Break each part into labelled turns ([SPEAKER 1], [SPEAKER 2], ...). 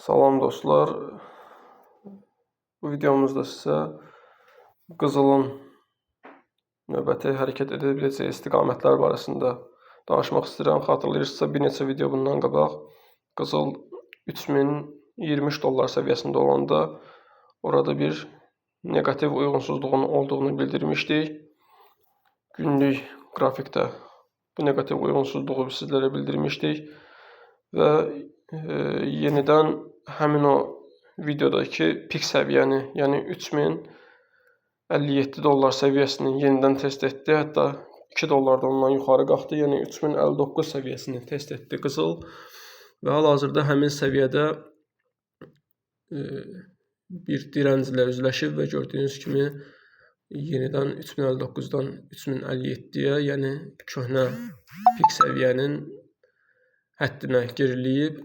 [SPEAKER 1] Salam dostlar. Bu videomuzda sizə qızılın növbəti hərəkət edə biləcəyi istiqamətlər barəsində danışmaq istəyirəm. Xatırlayırsınızsa, bir neçə video bundan qabaq qızıl 3023 dollar səviyyəsində olanda orada bir negativ uyğunsuzluğun olduğunu bildirmişdik. Günlük qrafikdə bu negativ uyğunsuzluğu sizlərə bildirmişdik və yenidən həmin o videodakı pik səviyyəni, yəni 3057 dollar səviyyəsini yenidən test etdi. Hətta 2 dollardan ondan yuxarı qalxdı, yəni 3059 səviyyəsini test etdi qızıl və hal-hazırda həmin səviyyədə bir dirənclə üzləşib və gördüyünüz kimi yenidən 3059-dan 3057-yə, yəni köhnə pik səviyyənin həddinə geriləyib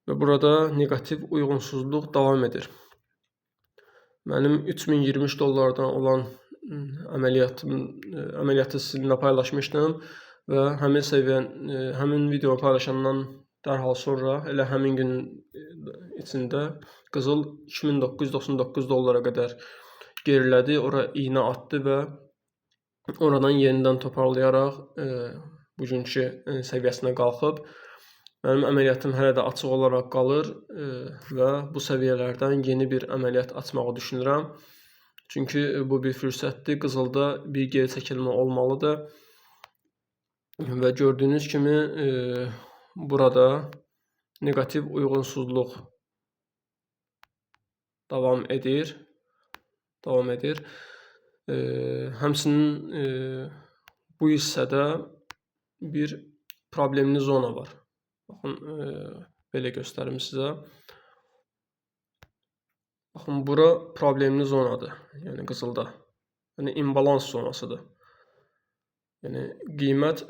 [SPEAKER 1] və burada negativ uyğunsuzluq davam edir. Mənim 3023 dollardan olan əməliyyatı sizinlə paylaşmışdım və həmin videonu paylaşandan dərhal sonra elə həmin gün içində qızıl 2999 dollara qədər gerilədi, ora iynə atdı və oradan yenidən toparlayaraq bugünkü səviyyəsinə qalxıb. Mənim əməliyyatım hələ də açıq olaraq qalır və bu səviyyələrdən yeni bir əməliyyat açmağı düşünürəm. Çünki bu bir fürsətdir, qızılda bir geri çəkilmə olmalıdır və gördüyünüz kimi burada negativ uyğunsuzluq davam edir. Həmçinin bu hissədə bir problemli zona var. Baxın, belə göstərim sizə. Baxın, bura problemli zonadır, yəni qızılda. Yəni imbalans zonasıdır. Yəni qiymət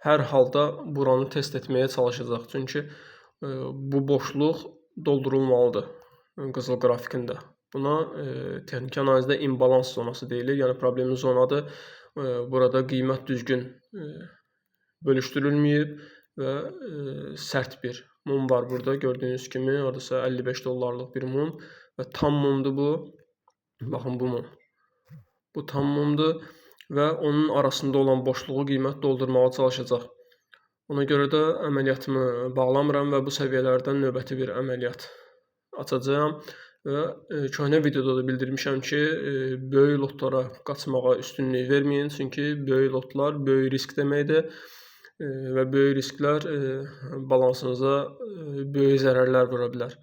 [SPEAKER 1] hər halda buranı test etməyə çalışacaq. Çünki bu boşluq doldurulmalıdır qızıl qrafikində. Buna texniki analizdə imbalans zonası deyilir. Yəni problemli zonadır. Burada qiymət düzgün bölüşdürülməyib və sərt bir mum var burada. Gördüyünüz kimi oradasa 55 dollarlıq bir mum və tam mumdur bu. Baxın, bu mum. Bu tam mumdur və onun arasında olan boşluğu qiymət doldurmağa çalışacaq. Ona görə də əməliyyatımı bağlamıram və bu səviyyələrdən növbəti bir əməliyyat açacağam. Və köhnə videoda da bildirmişəm ki, böyük lotlara qaçmağa üstünlük verməyin. Çünki böyük lotlar böyük risk deməkdir və böyük risklər balansınıza böyük zərərlər vura bilər.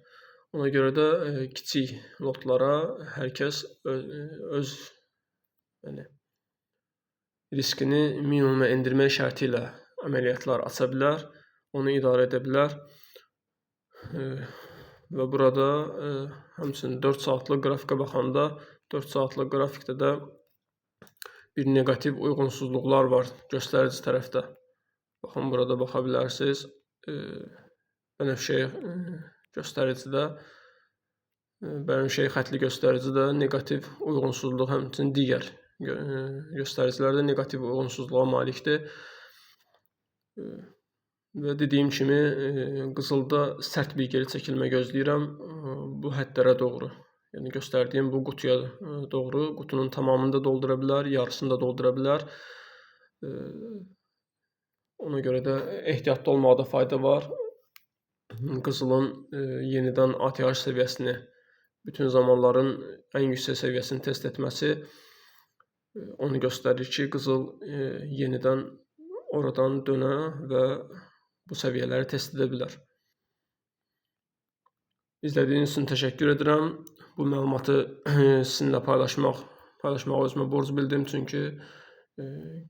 [SPEAKER 1] Ona görə də kiçik lotlara hər kəs öz riskini minimuma endirmək şərti ilə əməliyyatlar aça bilər, onu idarə edə bilər. Və burada həmçinin 4 saatlıq qrafikə baxanda 4 saatlıq grafikdə də bir negativ uyğunsuzluqlar var göstərici tərəfdə. Baxın, burada baxa bilərsiniz. Bənövşəyi göstəricidə, bənövşəyi xətli göstəricidə negativ uyğunsuzluq, həmçinin digər göstəricilərdə negativ uyğunsuzluğa malikdir. Və dediyim kimi qızılda sərt bir geri çəkilmə gözləyirəm bu həddlərə doğru. Yəni göstərdiyim bu qutuya doğru, qutunun tamamını da doldura bilər, yarısını da doldura bilər. Ona görə də ehtiyatlı olmaqda fayda var. Qızılın yenidən ATH səviyyəsini, bütün zamanların ən yüksək səviyyəsini test etməsi onu göstərir ki, qızıl yenidən oradan dönə və bu səviyyələri test edə bilər. İzlədiyiniz üçün təşəkkür edirəm. Bu məlumatı sizinlə paylaşmağı özümə borc bildim. Çünki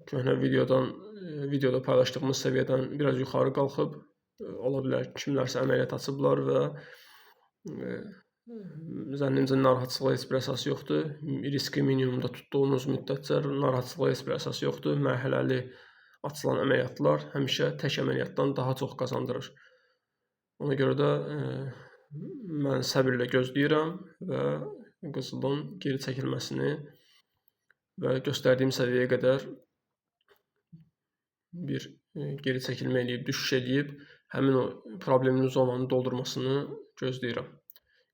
[SPEAKER 1] köhnə videoda paylaşdığımız səviyyədən biraz yuxarı qalxıb, ola bilər kimlərsə əməliyyat açıblar və zənnimcə narahatçılığa heç bir əsas yoxdur. Riski minimumda tutduğunuz müddətcə narahatçılığa heç bir əsas yoxdur. Mərhələli açılan əməliyyatlar həmişə tək əməliyyatdan daha çox qazandırır. Ona görə də mən səbirlə gözləyirəm və qızılın geri çəkilməsini və göstərdiyim səviyyəyə qədər bir geri çəkilmə eləyib, düşüş eləyib həmin o probleminiz olanı doldurmasını gözləyirəm.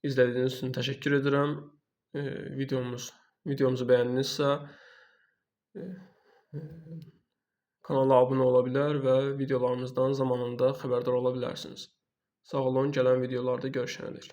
[SPEAKER 1] İzlədiyiniz üçün təşəkkür edirəm. Videomuzu bəyəndinizsə kanala abunə ola bilər və videolarımızdan zamanında xəbərdar ola bilərsiniz. Sağ olun, gələn videolarda görüşənədək.